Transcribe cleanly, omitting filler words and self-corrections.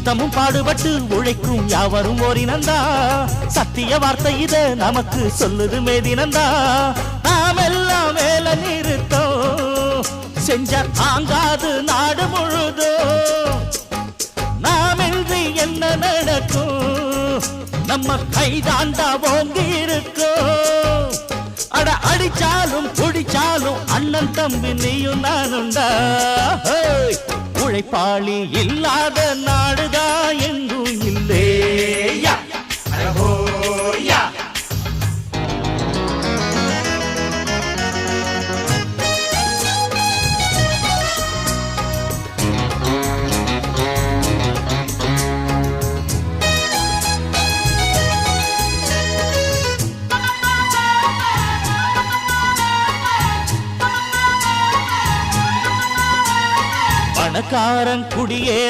நித்தமும் பாடுபட்டு உழைக்கும் யாவரும் ஓரினந்தா சத்திய வார்த்தை இத நமக்கு சொல்லுது மேதினந்தா நாம் எல்லாம் மேல நிறுத்தோம் செஞ்ச தாங்காது நாடு முழுதோ நாமின்றி என்ன நடக்கும் நம்ம கைதாண்டா ஓங்கி இருக்கோம் அட அடிச்சாலும் குடிச்சாலும் அண்ணன் தம்பி நீயும் நானுண்டா உழைப்பாளி இல்லாத நாடுதான் எங்கும் இல்லையா பணக்காரன் குடியே